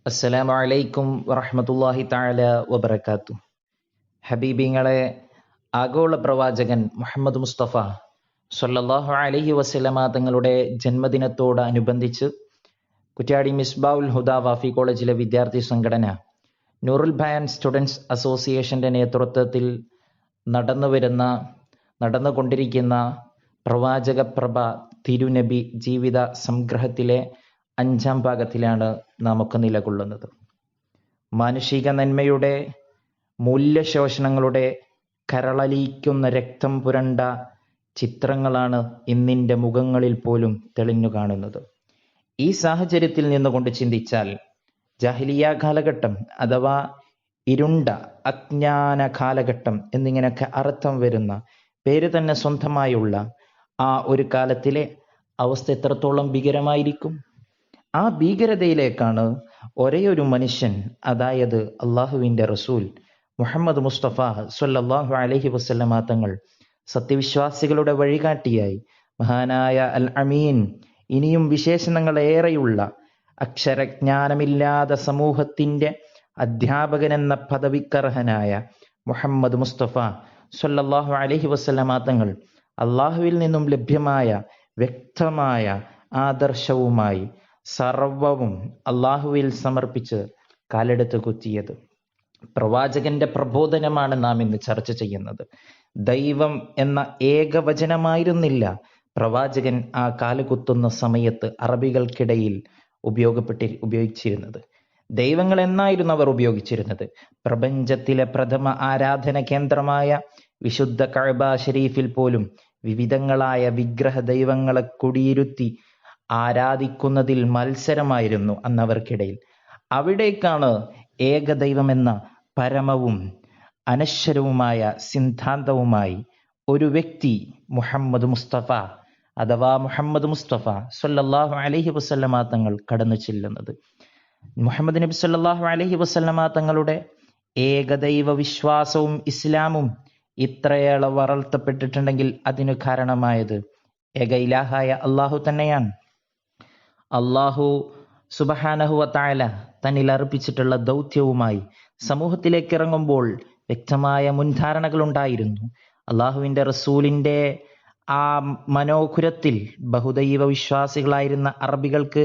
അസ്സലാമു അലൈക്കും വറഹ്മത്തുള്ളാഹി തആല വബറകാത്തു. ഹബീബിങ്ങളെ, ആഗോള പ്രവാചകൻ മുഹമ്മദ് മുസ്തഫ സ്വല്ലല്ലാഹു അലൈഹി വസല്ലമ തങ്ങളുടെ ജന്മദിനത്തോടനുബന്ധിച്ച് കുറ്റ്യാടി മിസ്ബാഉൽ ഹുദ വാഫി കോളേജിലെ വിദ്യാർത്ഥി സംഘടന നൂറുൽ ബയാൻ സ്റ്റുഡൻസ് അസോസിയേഷന്റെ നേതൃത്വത്തിൽ നടന്നുകൊണ്ടിരിക്കുന്ന പ്രവാചക പ്രഭ തിരുനബി ജീവിത സംഗ്രഹത്തിലെ 5-ാം ഭാഗത്തിലാണ് നാം ഒക്കെ നിലകൊള്ളുന്നത്. മാനുഷിക നന്മയുടെ മൂല്യശോഷണങ്ങളുടെ കരളലിയിക്കുന്ന രക്തം പുരണ്ട ചിത്രങ്ങളാണ് ഇന്നിൻ്റെ മുഖങ്ങളിൽ പോലും തെളിഞ്ഞു കാണുന്നത്. ഈ സാഹചര്യത്തിൽ നിന്നുകൊണ്ട് ചിന്തിച്ചാൽ ജാഹിലിയ കാലഘട്ടം അഥവാ ഇരുണ്ട അജ്ഞാന കാലഘട്ടം എന്നിങ്ങനെയൊക്കെ അർത്ഥം വരുന്ന പേര് തന്നെ സ്വന്തമായുള്ള ആ ഒരു കാലത്തിലെ അവസ്ഥ എത്രത്തോളം ഭീകരമായിരിക്കും. ആ ഭീകരതയിലേക്കാണ് ഒരേയൊരു മനുഷ്യൻ, അതായത് അള്ളാഹുവിൻ്റെ റസൂൽ മുഹമ്മദ് മുസ്തഫ സ്വല്ലല്ലാഹു അലൈഹി വസല്ലമ തങ്ങൾ സത്യവിശ്വാസികളുടെ വഴികാട്ടിയായി മഹാനായ അൽ അമീൻ, ഇനിയും വിശേഷണങ്ങൾ ഏറെയുള്ള അക്ഷരജ്ഞാനമില്ലാത്ത സമൂഹത്തിൻ്റെ അധ്യാപകൻ എന്ന പദവിക്കർഹനായ മുഹമ്മദ് മുസ്തഫ സ്വല്ലല്ലാഹു അലൈഹി വസല്ലമ തങ്ങൾ അള്ളാഹുവിൽ നിന്നും ലഭ്യമായ വ്യക്തമായ ആദർശവുമായി സർവവും അള്ളാഹുവിൽ സമർപ്പിച്ച് കാലെടുത്ത് കുത്തിയത് പ്രവാചകന്റെ പ്രബോധനമാണ് നാം ഇന്ന് ചർച്ച ചെയ്യുന്നത്. ദൈവം എന്ന ഏകവചനമായിരുന്നില്ല പ്രവാചകൻ ആ കാലുകുത്തുന്ന സമയത്ത് അറബികൾക്കിടയിൽ ഉപയോഗിച്ചിരുന്നത്. ദൈവങ്ങൾ എന്നായിരുന്നു അവർ ഉപയോഗിച്ചിരുന്നത്? പ്രപഞ്ചത്തിലെ പ്രഥമ ആരാധന കേന്ദ്രമായ വിശുദ്ധ കഅബ ഷരീഫിൽ പോലും വിവിധങ്ങളായ വിഗ്രഹ ദൈവങ്ങളെ കുടിയിരുത്തി ആരാധിക്കുന്നതിൽ മത്സരമായിരുന്നു അന്നവർക്കിടയിൽ. അവിടേക്കാണ് ഏകദൈവമെന്ന പരമവും അനശ്വരവുമായ സിദ്ധാന്തവുമായി ഒരു വ്യക്തി മുഹമ്മദ് മുസ്തഫ അഥവാ മുഹമ്മദ് മുസ്തഫ സ്വല്ലല്ലാഹു അലൈഹി വസല്ലമ തങ്ങൾ കടന്നു ചെല്ലുന്നത്. മുഹമ്മദ് നബി സ്വല്ലല്ലാഹു അലൈഹി വസല്ലമ തങ്ങളുടെ ഏകദൈവ വിശ്വാസവും ഇസ്ലാമും ഇത്രയേറെ വളർത്തപ്പെട്ടിട്ടുണ്ടെങ്കിൽ അതിനു കാരണമായത് ഏക ഇലാഹായ അള്ളാഹു തന്നെയാണ്. അള്ളാഹു സുബ്ഹാനഹു വ തആല തന്നിൽ അർപ്പിച്ചിട്ടുള്ള ദൗത്യവുമായി സമൂഹത്തിലേക്ക് ഇറങ്ങുമ്പോൾ വ്യക്തമായ മുൻധാരണകൾ ഉണ്ടായിരുന്നു. അള്ളാഹുവിൻ്റെ റസൂലിൻ്റെ ആ മനോഹുരത്തിൽ ബഹുദൈവ വിശ്വാസികളായിരുന്ന അറബികൾക്ക്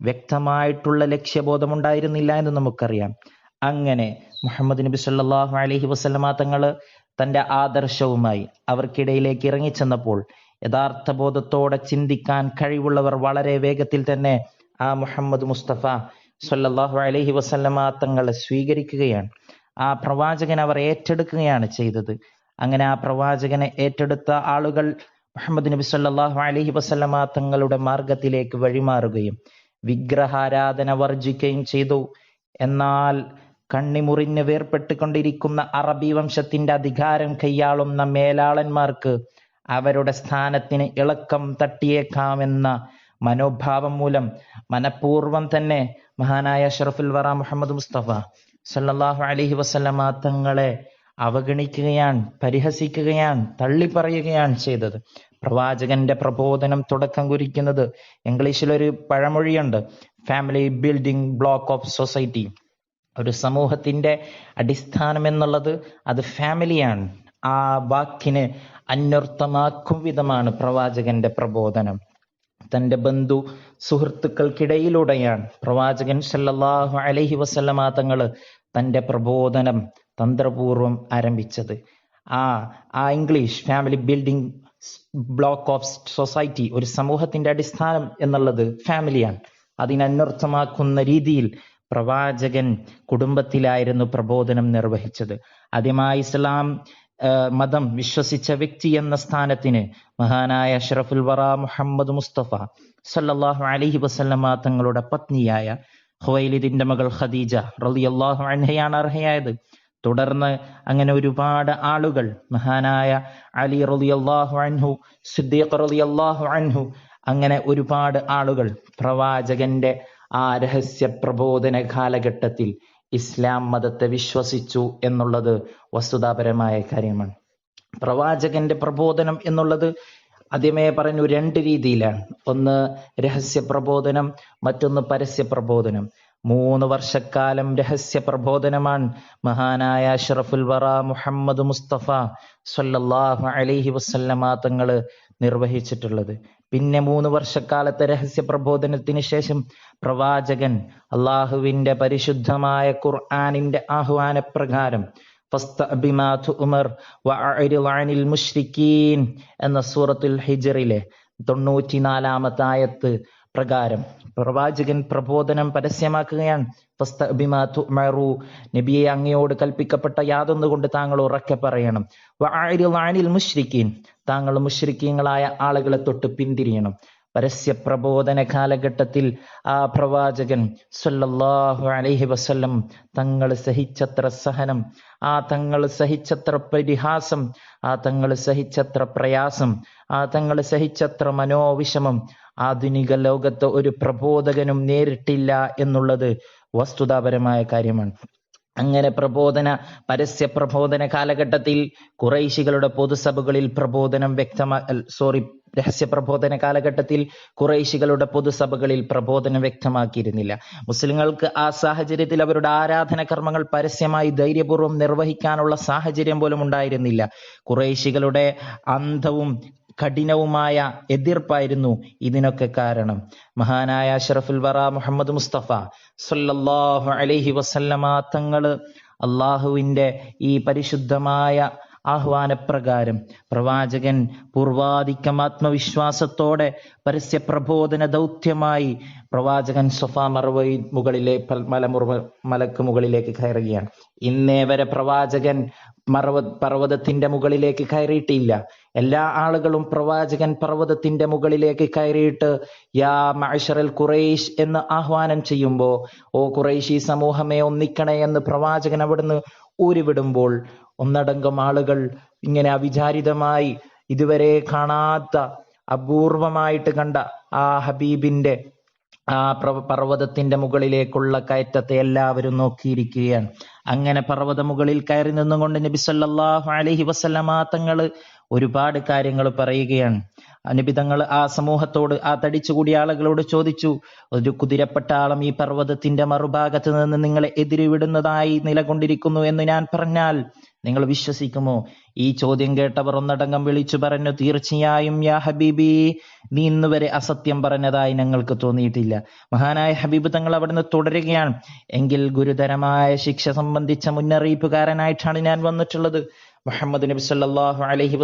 വ്യക്തമായിട്ടുള്ള ലക്ഷ്യബോധമുണ്ടായിരുന്നില്ല എന്ന് നമുക്കറിയാം. അങ്ങനെ മുഹമ്മദ് നബി സല്ലല്ലാഹു അലൈഹി വസല്ലമ തങ്ങൾ തൻ്റെ ആദർശവുമായി അവർക്കിടയിലേക്ക് ഇറങ്ങിച്ചെന്നപ്പോൾ യഥാർത്ഥ ബോധത്തോടെ ചിന്തിക്കാൻ കഴിവുള്ളവർ വളരെ വേഗത്തിൽ തന്നെ ആ മുഹമ്മദ് മുസ്തഫ സ്വല്ലല്ലാഹു അലൈഹി വസല്ലമ തങ്ങളെ സ്വീകരിക്കുകയാണ്. ആ പ്രവാചകൻ അവർ ഏറ്റെടുക്കുകയാണ് ചെയ്തത്. അങ്ങനെ ആ പ്രവാചകനെ ഏറ്റെടുത്ത ആളുകൾ മുഹമ്മദ് നബി സല്ലല്ലാഹു അലൈഹി വസല്ലമ തങ്ങളുടെ മാർഗത്തിലേക്ക് വഴിമാറുകയും വിഗ്രഹാരാധന വർജിക്കുകയും ചെയ്തു. എന്നാൽ കണ്ണിമുറിഞ്ഞ് വേർപെട്ടുകൊണ്ടിരിക്കുന്ന അറബി വംശത്തിന്റെ അധികാരം കൈയാളുന്ന മേലാളന്മാർക്ക് അവരുടെ സ്ഥാനത്തിന് ഇളക്കം തട്ടിയേക്കാമെന്ന മനോഭാവം മൂലം മനഃപൂർവ്വം തന്നെ മഹാനായ അഷ്റഫുൽ വറ മുഹമ്മദ് മുസ്തഫ സല്ലല്ലാഹു അലൈഹി വസല്ലമ തങ്ങളെ അവഗണിക്കുകയാണ്, പരിഹസിക്കുകയാണ്, തള്ളിപ്പറയുകയാണ് ചെയ്തത്. പ്രവാചകന്റെ പ്രബോധനം തുടക്കം കുറിക്കുന്നത്, ഇംഗ്ലീഷിലൊരു പഴമൊഴിയുണ്ട്, family building block of society. ഒരു സമൂഹത്തിന്റെ അടിസ്ഥാനം എന്നുള്ളത് അത് ഫാമിലിയാണ്. ആ വാക്കിന് അന്വർത്ഥമാക്കും വിധമാണ് പ്രവാചകന്റെ പ്രബോധനം. തൻ്റെ ബന്ധു സുഹൃത്തുക്കൾക്കിടയിലൂടെയാണ് പ്രവാചകൻ സല്ലല്ലാഹു അലൈഹി വസല്ലമ തങ്ങൾ തൻ്റെ പ്രബോധനം തന്ത്രപൂർവം ആരംഭിച്ചത്. ആ English family building block of society, ഒരു സമൂഹത്തിന്റെ അടിസ്ഥാനം എന്നുള്ളത് ഫാമിലിയാണ്. അതിനന്വർത്ഥമാക്കുന്ന രീതിയിൽ പ്രവാചകൻ കുടുംബത്തിലായിരുന്നു പ്രബോധനം നിർവഹിച്ചത്. ആദ്യമായി ഇസ്ലാം മതം വിശ്വസിച്ച വ്യക്തി എന്ന സ്ഥാനത്തിന് മഹാനായ അഷ്റഫുൽ വറ മുഹമ്മദ് മുസ്തഫ സല്ലല്ലാഹു അലൈഹി വസല്ലമ തങ്ങളുടെ പത്നിയായ ഖുവൈലിദിന്റെ മകൾ ഖദീജ റളിയല്ലാഹു അൻഹയാണ് അർഹയായത്. തുടർന്ന് അങ്ങനെ ഒരുപാട് ആളുകൾ, മഹാനായ അലി റളിയല്ലാഹു അൻഹു, സിദ്ദീഖ് റളിയല്ലാഹു അൻഹു, അങ്ങനെ ഒരുപാട് ആളുകൾ പ്രവാചകന്റെ ആ രഹസ്യ പ്രബോധന കാലഘട്ടത്തിൽ ഇസ്ലാം മതത്തെ വിശ്വസിച്ചു എന്നുള്ളത് വസ്തുതാപരമായ കാര്യമാണ്. പ്രവാചകന്റെ പ്രബോധനം എന്നുള്ളത് ആദ്യമേ പറഞ്ഞു 2 രീതിയിലാണ്. ഒന്ന് രഹസ്യ പ്രബോധനം, മറ്റൊന്ന് പരസ്യ പ്രബോധനം. 3 വർഷക്കാലം രഹസ്യ പ്രബോധനമാണ് മഹാനായ അഷ്റഫുൽ വറ മുഹമ്മദ് മുസ്തഫ സ്വല്ലല്ലാഹു അലൈഹി വസല്ലമ തങ്ങള് നിർവഹിച്ചിട്ടുള്ളത്. പിന്നെ 3 വർഷക്കാലത്തെ രഹസ്യ പ്രബോധനത്തിന് ശേഷം പ്രവാചകൻ അള്ളാഹുവിന്റെ പരിശുദ്ധമായ ഖുർആനിന്റെ ആഹ്വാനപ്രകാരം ഫസ്തഅ്ബിമാ തുഅ്മർ വഅഅ്രിദ് അനിൽ മുശ്രിക്കീൻ എന്ന സൂറത്തുൽ ഹിജ്റിലെ 94-ാമത്തെ ആയത്ത് പ്രകാരം പ്രവാചകൻ പ്രബോധനം പരസ്യമാക്കുകയാണ്. ഫസ്തഅ്ബിമാ തുഅ്മറു, നബിയെ അങ്ങയോട് കൽപ്പിക്കപ്പെട്ട യാതൊന്നുകൊണ്ട് താങ്കൾ ഉറക്കെ പറയണം. വഅഅ്രിദ് അനിൽ മുശ്രിക്കീൻ, താങ്കൾ മുശ്രിക്കീങ്ങളായ ആളുകളെ തൊട്ട് പിന്തിരിയണം. പരസ്യ പ്രബോധന കാലഘട്ടത്തിൽ ആ പ്രവാചകൻ സ്വല്ലല്ലാഹു അലൈഹി വസല്ലം തങ്ങൾ സഹിച്ചത്ര സഹനം, ആ തങ്ങൾ സഹിച്ചത്ര പരിഹാസം, ആ തങ്ങൾ സഹിച്ചത്ര പ്രയാസം, ആ തങ്ങൾ സഹിച്ചത്ര മനോവിഷമം ആധുനിക ലോകത്ത് ഒരു പ്രബോധകനും നേരിട്ടില്ല എന്നുള്ളത് വസ്തുതാപരമായ കാര്യമാണ്. അങ്ങനെ പരസ്യ പ്രബോധന കാലഘട്ടത്തിൽ ഖുറൈശികളുടെ പൊതുസഭകളിൽ രഹസ്യ പ്രബോധന കാലഘട്ടത്തിൽ ഖുറൈശികളുടെ പൊതുസഭകളിൽ പ്രബോധനം വ്യക്തമാക്കിയിരുന്നില്ല. മുസ്ലിങ്ങൾക്ക് ആ സാഹചര്യത്തിൽ അവരുടെ ആരാധന കർമ്മങ്ങൾ പരസ്യമായി ധൈര്യപൂർവ്വം നിർവഹിക്കാനുള്ള സാഹചര്യം പോലും ഉണ്ടായിരുന്നില്ല. ഖുറൈശികളുടെ അന്ധവും കഠിനവുമായ എതിർപ്പായിരുന്നു ഇതിനൊക്കെ കാരണം. മഹാനായ അഷ്റഫുൽ വറ മുഹമ്മദ് മുസ്തഫ സ്വല്ലല്ലാഹു അലൈഹി വസല്ലമ തങ്ങള് അള്ളാഹുവിന്റെ ഈ പരിശുദ്ധമായ ആഹ്വാനപ്രകാരം പ്രവാചകൻ പൂർവാധികം ആത്മവിശ്വാസത്തോടെ പരസ്യ പ്രബോധന ദൗത്യമായി പ്രവാചകൻ സഫാ മർവ മലക്ക് മുകളിലേക്ക് കയറുകയാണ്. ഇന്നേ വരെ പ്രവാചകൻ പർവ്വതത്തിന്റെ മുകളിലേക്ക് കയറിയിട്ടില്ല. എല്ലാ ആളുകളും പ്രവാചകൻ പർവ്വതത്തിന്റെ മുകളിലേക്ക് കയറിയിട്ട് യാ മഅ്ശറൽ ഖുറൈശ് എന്ന് ആഹ്വാനം ചെയ്യുമ്പോ, ഓ ഖുറൈശി സമൂഹമേ ഒന്നിക്കണേ എന്ന് പ്രവാചകൻ അവിടുന്ന് ഊരിവിടുമ്പോൾ ഒന്നടങ്കം ആളുകൾ ഇങ്ങനെ അവിചാരിതമായി ഇതുവരെ കാണാത്ത അപൂർവമായിട്ട് കണ്ട ആ ഹബീബിന്റെ ആ പർവ്വതത്തിന്റെ മുകളിലേക്കുള്ള കയറ്റത്തെ എല്ലാവരും നോക്കിയിരിക്കുകയാണ്. അങ്ങനെ പർവ്വത മുകളിൽ കയറി നിന്നുകൊണ്ട് നബി സല്ലല്ലാഹു അലൈഹി വസല്ലമ തങ്ങള് ഒരുപാട് കാര്യങ്ങൾ പറയുകയാണ്. നബി തങ്ങൾ ആ സമൂഹത്തോട്, ആ തടിച്ചുകൂടിയ ആളുകളോട് ചോദിച്ചു, ഒരു കുതിരപ്പട്ടാളം ഈ പർവ്വതത്തിന്റെ മറുഭാഗത്ത് നിന്ന് നിങ്ങളെ എതിരിവിടുന്നതായി നിലകൊണ്ടിരിക്കുന്നു എന്ന് ഞാൻ പറഞ്ഞാൽ നിങ്ങൾ വിശ്വസിക്കുമോ? ഈ ചോദ്യം കേട്ടവർ ഒന്നടങ്കം വിളിച്ചു പറഞ്ഞു, തീർച്ചയായും യാ ഹബീബി, നീ ഇന്ന് വരെ അസത്യം പറഞ്ഞതായി ഞങ്ങൾക്ക് തോന്നിയിട്ടില്ല. മഹാനായ ഹബീബ് തങ്ങൾ അവിടുന്ന് തുടരുകയാണ്, എങ്കിൽ ഗുരുതരമായ ശിക്ഷ സംബന്ധിച്ച മുന്നറിയിപ്പുകാരനായിട്ടാണ് ഞാൻ വന്നിട്ടുള്ളത്. മുഹമ്മദ് നബി സല്ലല്ലാഹു അലൈഹി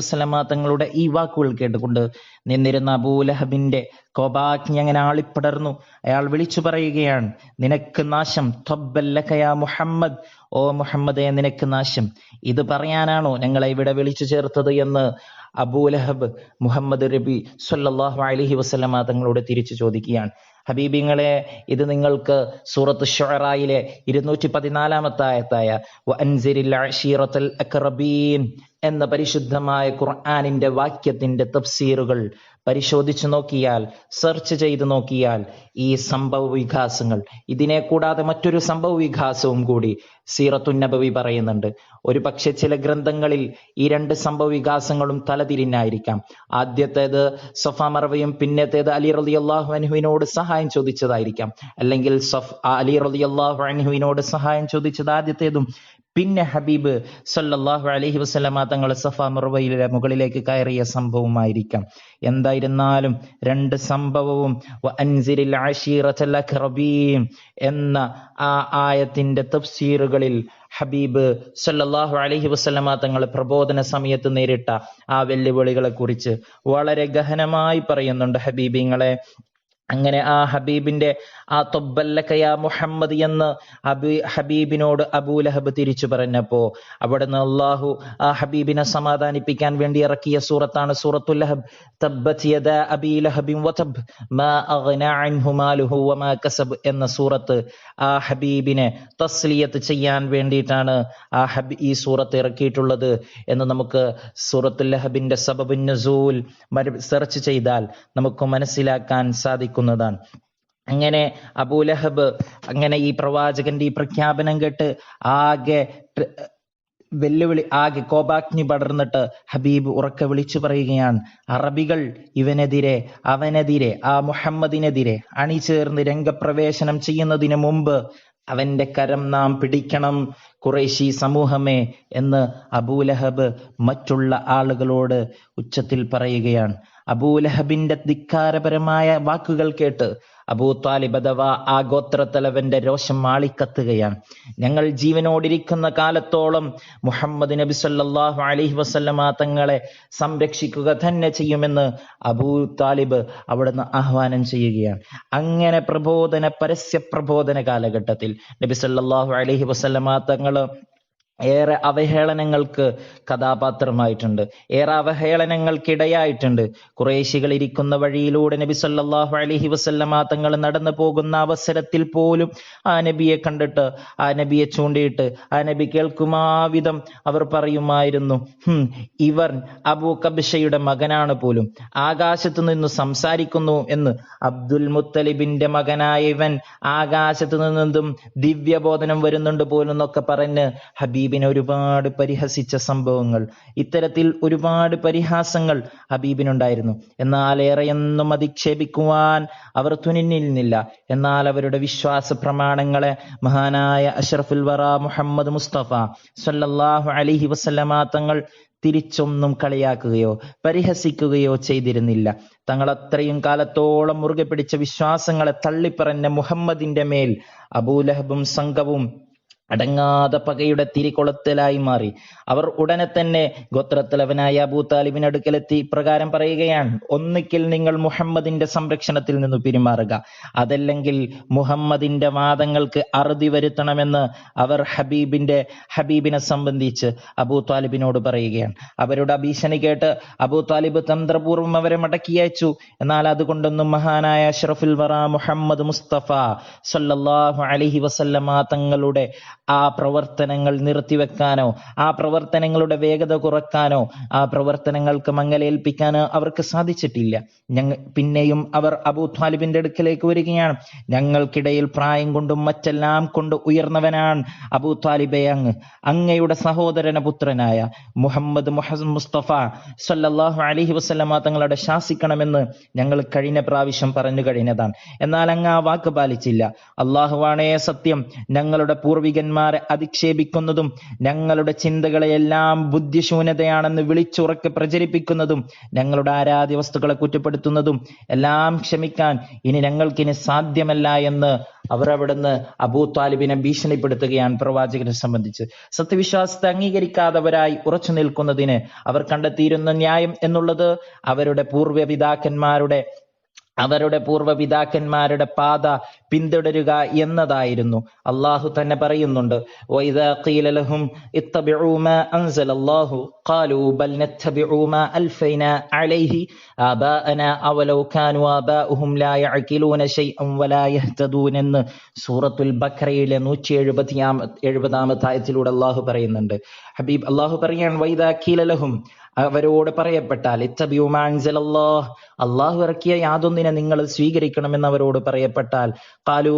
വസല്ലമ തങ്ങളുടെ ഈ വാക്കുകൾ കേട്ടുകൊണ്ട് നിന്നിരുന്ന അബൂലഹബിന്റെ കോപാഗ്നി അങ്ങനെ ആളിപ്പടർന്നു. അയാൾ വിളിച്ചു പറയുകയാണ്, നിനക്ക് നാശം, തബ്ബല്ലക യാ മുഹമ്മദ്, ഓ മുഹമ്മദേ നിനക്ക് നാശം. ഇത് പറയാനാണോ ഞങ്ങളെ ഇവിടെ വിളിച്ചു ചേർത്തത് എന്ന് അബൂലഹബ് മുഹമ്മദ് നബി സ്വല്ലല്ലാഹു അലൈഹി വസല്ലമ തങ്ങളോട് തിരിച്ചു ചോദിക്കുകയാണ്. ഹബീബിങ്ങളെ, ഇത് നിങ്ങൾക്ക് സൂറത്ത് ശുഅറയിലെ 214-ാമത്തെ ആയത്തായ വഅൻസിരിൽ അശീറത്തൽ അഖറബീൻ എന്ന പരിശുദ്ധമായ ഖുർആനിന്റെ വാക്യത്തിന്റെ തഫ്സീറുകൾ പരിശോധിച്ചു നോക്കിയാൽ, സെർച്ച് ചെയ്ത് നോക്കിയാൽ ഈ സംഭവ വികാസങ്ങൾ, ഇതിനെ കൂടാതെ മറ്റൊരു സംഭവ വികാസവും കൂടി സീറത്തുൻ നബവി പറയുന്നുണ്ട്. ഒരു പക്ഷെ ചില ഗ്രന്ഥങ്ങളിൽ ഈ 2 സംഭവ വികാസങ്ങളും തലതിരിഞ്ഞായിരിക്കാം. ആദ്യത്തേത് സഫാ മർവയും പിന്നത്തേത് അലി റളിയല്ലാഹു അൻഹുവിനോട് സഹായം ചോദിച്ചതായിരിക്കാം. അല്ലെങ്കിൽ അലി റളിയല്ലാഹു അൻഹുവിനോട് സഹായം ചോദിച്ചത് ആദ്യത്തേതും പിന്നെ ഹബീബ് സല്ലല്ലാഹു അലൈഹി വസല്ലമ തങ്ങൾ സഫാ മർവയിലെ മുകളിലേക്ക് കയറിയ സംഭവമായിരിക്കാം. എന്തായിരുന്നാലും 2 സംഭവവും വഅൻസിരിൽ അശീറത്തൽ അഖറബീൻ എന്ന ആ ആയത്തിന്റെ തഫ്സീറുകളിൽ ഹബീബ് സല്ലല്ലാഹു അലൈഹി വസല്ലമ തങ്ങൾ പ്രബോധന സമയത്ത് നേരിട്ട ആ വെല്ലുവിളികളെ കുറിച്ച് വളരെ ഗഹനമായി പറയുന്നുണ്ട്. ഹബീബിങ്ങളെ, അങ്ങനെ ആ ഹബീബിന്റെ ആ തബ്ബല്ലക യാ മുഹമ്മദ് എന്ന് ഹബീബിനോട് അബൂലഹബ് തിരിച്ചു പറഞ്ഞപ്പോ അവിടുന്ന് അള്ളാഹു ആ ഹബീബിനെ സമാധാനിപ്പിക്കാൻ വേണ്ടി ഇറക്കിയ സൂറത്താണ് സൂറത്തുൽ ലഹബ്. തബ്ബത് യദാ അബീ ലഹബിൻ വതബ് മാ അഗ്ന അൻഹു മാലുഹു വമാ കസബ് എന്ന സൂറത്ത് ആ ഹബീബിനെ തസ്ലിയത്ത് ചെയ്യാൻ വേണ്ടിയിട്ടാണ് ഈ സൂറത്ത് ഇറക്കിയിട്ടുള്ളത് എന്ന് നമുക്ക് സൂറത്തുൽ ലഹബിന്റെ സബബുൻ നുസൂൽ സെർച്ച് ചെയ്താൽ നമുക്ക് മനസ്സിലാക്കാൻ സാധിക്കുന്നതാണ്. അങ്ങനെ അബൂലഹബ് അങ്ങനെ ഈ പ്രവാചകന്റെ ഈ പ്രഖ്യാപനം കേട്ട് ആകെ വെല്ലുവിളി ആകെ കോപാഗ്നി പടർന്നിട്ട് ഹബീബ് ഉറക്കെ വിളിച്ചു പറയുകയാണ്, അറബികൾ ഇവനെതിരെ അവനെതിരെ ആ മുഹമ്മദിനെതിരെ അണിചേർന്ന് രംഗപ്രവേശനം ചെയ്യുന്നതിന് മുമ്പ് അവന്റെ കരം നാം പിടിക്കണം ഖുറൈശി സമൂഹമേ എന്ന് അബൂലഹബ് മറ്റുള്ള ആളുകളോട് ഉച്ചത്തിൽ പറയുകയാണ്. അബൂലഹബിന്റെ ധിക്കാരപരമായ വാക്കുകൾ കേട്ട് അബൂ താലിബ് അഥവാ ആ ഗോത്രത്തലവന്റെ രോഷം ആളിക്കത്തുകയാണ്. ഞങ്ങൾ ജീവനോടിരിക്കുന്ന കാലത്തോളം മുഹമ്മദ് നബി സല്ലല്ലാഹു അലൈഹി വസല്ലമ തങ്ങളെ സംരക്ഷിക്കുക തന്നെ ചെയ്യുമെന്ന് അബൂ താലിബ് അവിടുന്ന് ആഹ്വാനം ചെയ്യുകയാണ്. അങ്ങനെ പരസ്യ പ്രബോധന കാലഘട്ടത്തിൽ നബി സല്ലല്ലാഹു അലൈഹി വസല്ലമ തങ്ങള് ഏറെ അവഹേളനങ്ങൾക്ക് കഥാപാത്രമായിട്ടുണ്ട്, ഏറെ അവഹേളനങ്ങൾക്കിടയായിട്ടുണ്ട്. ഖുറൈശികൾ ഇരിക്കുന്ന വഴിയിലൂടെ നബി സല്ലല്ലാഹു അലൈഹി വസല്ലമ തങ്ങൾ നടന്നു പോകുന്ന അവസരത്തിൽ പോലും ആ നബിയെ കണ്ടിട്ട് ആ നബിയെ ചൂണ്ടിയിട്ട് ആ നബി കേൾക്കുമാവിധം അവർ പറയുമായിരുന്നു, ഇവർ അബൂ കബ്ഷയുടെ മകനാണ് പോലും, ആകാശത്ത് നിന്ന് സംസാരിക്കുന്നു എന്ന്. അബ്ദുൽ മുത്തലിബിന്റെ മകനായ ഇവൻ ആകാശത്ത് നിന്നും ദിവ്യബോധനം വരുന്നുണ്ട് പോലും എന്നൊക്കെ പറഞ്ഞ് ഹബീബിനെ ഒരുപാട് പരിഹസിച്ച സംഭവങ്ങൾ, ഇത്തരത്തിൽ ഒരുപാട് പരിഹാസങ്ങൾ ഹബീബിനുണ്ടായിരുന്നു. എന്നാൽ ഏറെയൊന്നും അധിക്ഷേപിക്കുവാൻ അവർ തുനിഞ്ഞിരുന്നില്ല. എന്നാൽ അവരുടെ വിശ്വാസ പ്രമാണങ്ങളെ മഹാനായ അഷ്റഫുൽ വറ മുഹമ്മദ് മുസ്തഫ സല്ലല്ലാഹു അലൈഹി വസല്ലമ തങ്ങൾ തിരിച്ചൊന്നും കളിയാക്കുകയോ പരിഹസിക്കുകയോ ചെയ്തിരുന്നില്ല. തങ്ങൾ അത്രയും കാലത്തോളം മുറുകെ പിടിച്ച വിശ്വാസങ്ങളെ തള്ളിപ്പറഞ്ഞ മുഹമ്മദിന്റെ മേൽ അബൂലഹബും സംഘവും അടങ്ങാതെ പകയുടെ തിരികൊളുത്തലായി മാറി. അവർ ഉടനെ തന്നെ ഗോത്രത്തലവനായ അബൂ താലിബിന് അടുക്കലെത്തി ഇപ്രകാരം പറയുകയാണ്, ഒന്നിക്കിൽ നിങ്ങൾ മുഹമ്മദിന്റെ സംരക്ഷണത്തിൽ നിന്ന് പിന്മാറുക, അതല്ലെങ്കിൽ മുഹമ്മദിന്റെ വാദങ്ങൾക്ക് അറുതി വരുത്തണമെന്ന് അവർ ഹബീബിനെ സംബന്ധിച്ച് അബൂ താലിബിനോട് പറയുകയാണ്. അവരുടെ ഭീഷണി കേട്ട് അബൂ താലിബ് തന്ത്രപൂർവ്വം അവരെ മടക്കി അയച്ചു. എന്നാൽ അതുകൊണ്ടൊന്നും മഹാനായ അഷ്റഫുൽ വറ മുഹമ്മദ് മുസ്തഫ സല്ലല്ലാഹു അലൈഹി വസല്ലമ തങ്ങളുടെ ആ പ്രവർത്തനങ്ങൾ നിർത്തിവെക്കാനോ ആ പ്രവർത്തനങ്ങളുടെ വേഗത കുറക്കാനോ ആ പ്രവർത്തനങ്ങൾക്ക് മങ്ങലേൽപ്പിക്കാനോ അവർക്ക് സാധിച്ചിട്ടില്ല. പിന്നെയും അവർ അബൂ ത്വാലിബിന്റെ അടുക്കലേക്ക് വരികയാണ്. ഞങ്ങൾക്കിടയിൽ പ്രായം കൊണ്ടും മറ്റെല്ലാം കൊണ്ട് ഉയർന്നവനാണ് അബൂ ത്വാലിബെ, അങ്ങയുടെ സഹോദരന പുത്രനായ മുഹമ്മദ് മുസ്തഫ സല്ലല്ലാഹു അലൈഹി വസല്ലമ തങ്ങളുടെ ശാസിക്കണമെന്ന് ഞങ്ങൾ കഴിഞ്ഞ പ്രാവശ്യം പറഞ്ഞു കഴിഞ്ഞതാണ്. എന്നാൽ അങ്ങ് ആ വാക്ക് പാലിച്ചില്ല. അള്ളാഹുവാണേ സത്യം, ഞങ്ങളുടെ പൂർവികന്മാരെ അധിക്ഷേപിക്കുന്നതും ഞങ്ങളുടെ ചിന്തകളെയെല്ലാം ബുദ്ധിശൂന്യതയാണെന്ന് വിളിച്ചുറക്കെ പ്രചരിപ്പിക്കുന്നതും ഞങ്ങളുടെ ആരാധ്യ വസ്തുക്കളെ കുറ്റപ്പെടുത്തുന്നതും എല്ലാം ക്ഷമിക്കാൻ ഞങ്ങൾക്കിനി സാധ്യമല്ല എന്ന് അവർ അവിടുന്ന് അബൂ താലിബിനെ ഭീഷണിപ്പെടുത്തുകയാണ്. പ്രവാചകനെ സംബന്ധിച്ച് സത്യവിശ്വാസത്തെ അംഗീകരിക്കാത്തവരായി ഉറച്ചു നിൽക്കുന്നതിന് അവർ കണ്ടെത്തിയിരുന്ന ന്യായം എന്നുള്ളത് അവരുടെ പൂർവ്വപിതാക്കന്മാരുടെ പാത പിന്തുടരുക എന്നതായിരുന്നു. അള്ളാഹു തന്നെ പറയുന്നുണ്ട്, വഇദാ ഖീല ലഹും ഇത്തബിഉ മാ അൻസലല്ലാഹു ഖാലൂ ബൽ നത്തബിഉ മാ അൽഫൈനാ അലൈഹി ആബാഅനാ അവലൗ കാനൂ ആബാഉഹും ലാ യഅഖിലൂന ശൈഅൻ വലാ യഹ്തദൂൻ എന്ന് സൂറത്തുൽ ബഖറയിലെ 170 ആയത്തിലൂടെ അള്ളാഹു പറയുന്നുണ്ട്. ഹബീബ് അള്ളാഹു പറയാണ്, വഇദാ ഖീല ലഹും, അവരോട് പറയപ്പെട്ടാൽ, ഇത്തബിഉ മാ അൻസലല്ലാഹ്, അള്ളാഹു ഇറക്കിയ യാതൊന്നിനെ നിങ്ങൾ സ്വീകരിക്കണമെന്ന് അവരോട് പറയപ്പെട്ടാൽ, ഖാലൂ,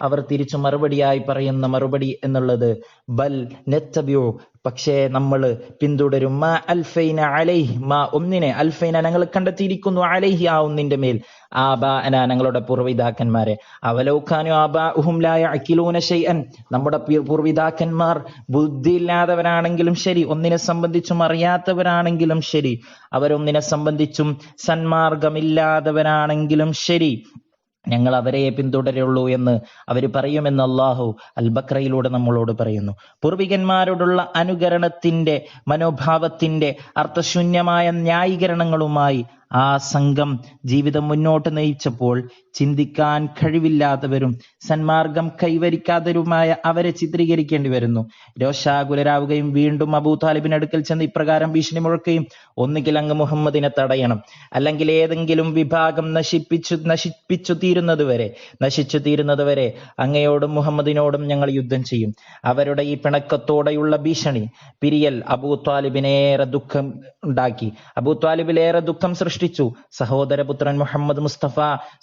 അവർ തിരിച്ചു മറുപടിയായി പറയുന്ന മറുപടി എന്നുള്ളത് ബൽ നത്തബിഉ, പക്ഷേ നമ്മൾ പിന്തുടരും മാ അൽഫൈന അലൈഹി, മാ ഒന്നിനെ, അൽഫൈന ഞങ്ങൾ കണ്ടെത്തിയിരിക്കുന്നു, അലൈഹി ആ ഒന്നിന്റെ മേൽ, ആബാഅന ഞങ്ങളുടെ പൂർവിതാക്കന്മാരെ, അവലൗകാനു ആബാഉഹും ലാ യഅഖിലൂന ശൈഅൻ, നമ്മുടെ പൂർവിതാക്കന്മാർ ബുദ്ധിയില്ലാത്തവരാണെങ്കിലും ശരി, ഒന്നിനെ സംബന്ധിച്ചും അറിയാത്തവരാണെങ്കിലും ശരി, അവരൊന്നിനെ സംബന്ധിച്ചും സന്മാർഗമില്ലാത്തവരാണെങ്കിലും ശരി, ഞങ്ങൾ അവരെ പിന്തുടരുള്ളൂ എന്ന് അവർ പറയുമെന്ന് അള്ളാഹു അൽ ബഖറയിലൂടെ നമ്മളോട് പറയുന്നു. പൂർവികന്മാരോടുള്ള അനുകരണത്തിന്റെ മനോഭാവത്തിന്റെ അർത്ഥശൂന്യമായ ന്യായീകരണങ്ങളുമായി ആ സംഘം ജീവിതം മുന്നോട്ട് നയിച്ചപ്പോൾ ചിന്തിക്കാൻ കഴിവില്ലാത്തവരും സന്മാർഗം കൈവരിക്കാത്തവരുമായ അവരെ ചിത്രീകരിക്കേണ്ടി വരുന്നു. രോഷാകുലരാവുകയും വീണ്ടും അബൂ താലിബിന് അടുക്കൽ ചെന്ന് ഇപ്രകാരം ഭീഷണി മുഴക്കുകയും, ഒന്നുകിൽ അങ്ങ് മുഹമ്മദിനെ തടയണം, അല്ലെങ്കിൽ ഏതെങ്കിലും വിഭാഗം നശിച്ചു തീരുന്നതുവരെ അങ്ങയോടും മുഹമ്മദിനോടും ഞങ്ങൾ യുദ്ധം ചെയ്യും. അവരുടെ ഈ പിണക്കത്തോടെയുള്ള ഭീഷണി പിരിയൽ അബൂ താലിബിനേറെ ദുഃഖം ഉണ്ടാക്കി, അബൂ താലിബിലേറെ ദുഃഖം സൃഷ്ടിച്ചു. സൃഷ്ടിച്ചു. സഹോദരപുത്രൻ മുഹമ്മദ് മുസ്തഫ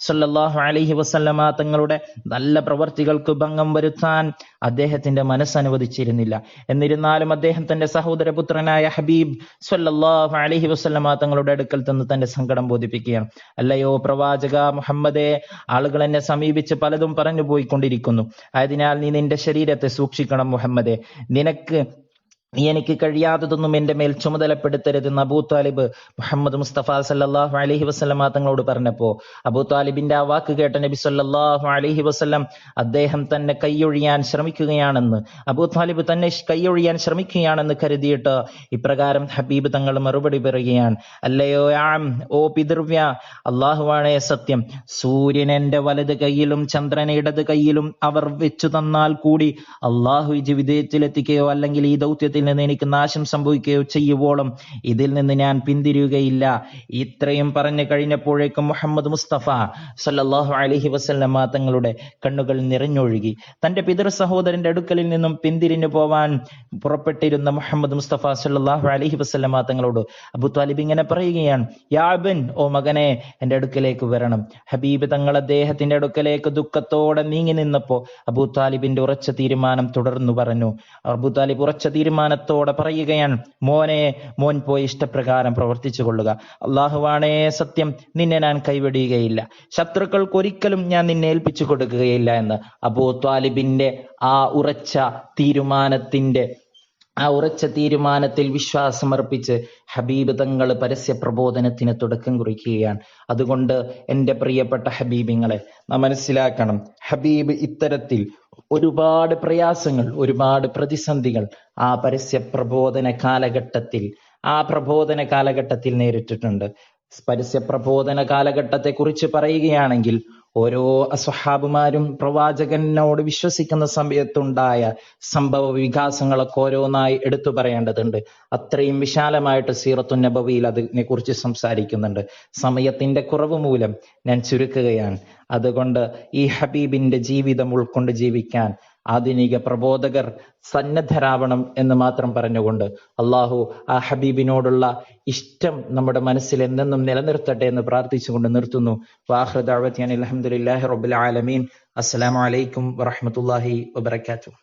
സല്ലല്ലാഹു അലൈഹി വസല്ലമ തങ്ങളുടെ നല്ല പ്രവർത്തികൾക്ക് ഭംഗം വരുത്താൻ അദ്ദേഹത്തിന്റെ മനസ്സനുവദിച്ചിരുന്നില്ല. എന്നിരുന്നാലും അദ്ദേഹം തന്റെ സഹോദരപുത്രനായ ഹബീബ് സല്ലല്ലാഹു അലൈഹി വസല്ലമ തങ്ങളുടെ അടുക്കൽ നിന്ന് തന്റെ സങ്കടം ബോധിപ്പിക്കുകയാണ്. അല്ലയോ പ്രവാചക മുഹമ്മദേ, ആളുകൾ എന്നെ സമീപിച്ച് പലതും പറഞ്ഞു പോയിക്കൊണ്ടിരിക്കുന്നു. ആയതിനാൽ നീ നിന്റെ ശരീരത്തെ സൂക്ഷിക്കണം മുഹമ്മദേ. നീ എനിക്ക് കഴിയാത്തതൊന്നും എന്റെ മേൽ ചുമതലപ്പെടുത്തരുതെന്ന് അബൂ താലിബ് മുഹമ്മദ് മുസ്തഫ സല്ലല്ലാഹു അലൈഹി വസല്ലമ തങ്ങളോട് പറഞ്ഞപ്പോ അബൂ താലിബിന്റെ ആ വാക്ക് കേട്ട നബി സല്ലല്ലാഹു അലൈഹി വസല്ലം അദ്ദേഹം തന്നെ കൈയൊഴിയാൻ ശ്രമിക്കുകയാണെന്ന് കരുതിയിട്ട് ഇപ്രകാരം ഹബീബ് തങ്ങൾ മറുപടി പറയുകയാണ്. അല്ലയോ ഓ പിതൃവ്യ, അള്ളാഹുവാണേ സത്യം, സൂര്യൻ എന്റെ വലത് കൈയിലും ചന്ദ്രൻ ഇടത് കൈയിലും അവർ വെച്ചു തന്നാൽ കൂടി അള്ളാഹു ഈ വിജയത്തിലെത്തിക്കുകയോ അല്ലെങ്കിൽ ഈ ദൗത്യത്തിൽ നിന്ന് എനിക്ക് നാശം സംഭവിക്കുകയോ ചെയ്യുവോളം ഇതിൽ നിന്ന് ഞാൻ പിന്തിരിയുകയില്ല. ഇത്രയും പറഞ്ഞു കഴിഞ്ഞപ്പോഴേക്കും മുഹമ്മദ് മുസ്തഫ സല്ലല്ലാഹു അലൈഹി വസല്ലമ തങ്ങളുടെ കണ്ണുകൾ നിറഞ്ഞൊഴുകി. തന്റെ പിതൃ സഹോദരന്റെ അടുക്കലിൽ നിന്നും പിന്തിരിഞ്ഞു പോവാൻ പുറപ്പെട്ടിരുന്ന മുഹമ്മദ് മുസ്തഫ സല്ലല്ലാഹു അലൈഹി വസല്ലമ തങ്ങളോട് അബൂ താലിബ് ഇങ്ങനെ പറയുകയാണ്. യാ ഇബ്ൻ, ഓ മകനെ, എന്റെ അടുക്കലേക്ക് വരണം. ഹബീബ് തങ്ങൾ അദ്ദേഹത്തിന്റെ അടുക്കലേക്ക് ദുഃഖത്തോടെ നീങ്ങി നിന്നപ്പോ അബൂ താലിബിന്റെ ഉറച്ച തീരുമാനം തുടർന്നു പറഞ്ഞു. അബൂ താലിബ് ഉറച്ച തീരുമാനത്തോടെ പറയുകയാണ്. മോൻ പോയി ഇഷ്ടപ്രകാരം പ്രവർത്തിച്ചു കൊള്ളുക. അള്ളാഹുവാണേ സത്യം, നിന്നെ ഞാൻ കൈവെടിയുകയില്ല. ശത്രുക്കൾക്ക് ഒരിക്കലും ഞാൻ നിന്നെ ഏൽപ്പിച്ചു കൊടുക്കുകയില്ല എന്ന് അബൂ ത്വാലിബിന്റെ ആ ഉറച്ച തീരുമാനത്തിൽ വിശ്വാസമർപ്പിച്ച് ഹബീബ് തങ്ങൾ പരസ്യ പ്രബോധനത്തിന് തുടക്കം കുറിക്കുകയാണ്. അതുകൊണ്ട് എൻ്റെ പ്രിയപ്പെട്ട ഹബീബിങ്ങളെ നാം മനസ്സിലാക്കണം, ഹബീബ് ഇത്തരത്തിൽ ഒരുപാട് പ്രയാസങ്ങൾ, ഒരുപാട് പ്രതിസന്ധികൾ ആ പരസ്യ പ്രബോധന കാലഘട്ടത്തിൽ നേരിട്ടിട്ടുണ്ട്. പരസ്യ പ്രബോധന കാലഘട്ടത്തെ കുറിച്ച് പറയുകയാണെങ്കിൽ ഓരോ അസ്വഹാബുമാരും പ്രവാചകനോട് വിശ്വസിക്കുന്ന സമയത്തുണ്ടായ സംഭവ വികാസങ്ങളൊക്കെ ഓരോന്നായി എടുത്തു പറയേണ്ടതുണ്ട്. അത്രയും വിശാലമായിട്ട് സീറത്തുൻ നബവിയിൽ അതിനെ കുറിച്ച് സംസാരിക്കുന്നുണ്ട്. സമയത്തിന്റെ കുറവ് മൂലം ഞാൻ ചുരുക്കുകയാണ്. അതുകൊണ്ട് ഈ ഹബീബിന്റെ ജീവിതം ഉൾക്കൊണ്ട് ജീവിക്കാൻ ആധുനിക പ്രബോധകർ സന്നദ്ധരാവണം എന്ന് മാത്രം പറഞ്ഞുകൊണ്ട് അള്ളാഹു ആ ഹബീബിനോടുള്ള ഇഷ്ടം നമ്മുടെ മനസ്സിൽ എന്നെന്നും നിലനിർത്തട്ടെ എന്ന് പ്രാർത്ഥിച്ചുകൊണ്ട് നിർത്തുന്നു. വാഖിറു ദഅ്വതി അനിൽ ഹംദുലില്ലാഹി റബ്ബിൽ ആലമീൻ. അസ്സലാമു അലൈക്കും വറഹ്മത്തുള്ളാഹി വബറകാതുഹു.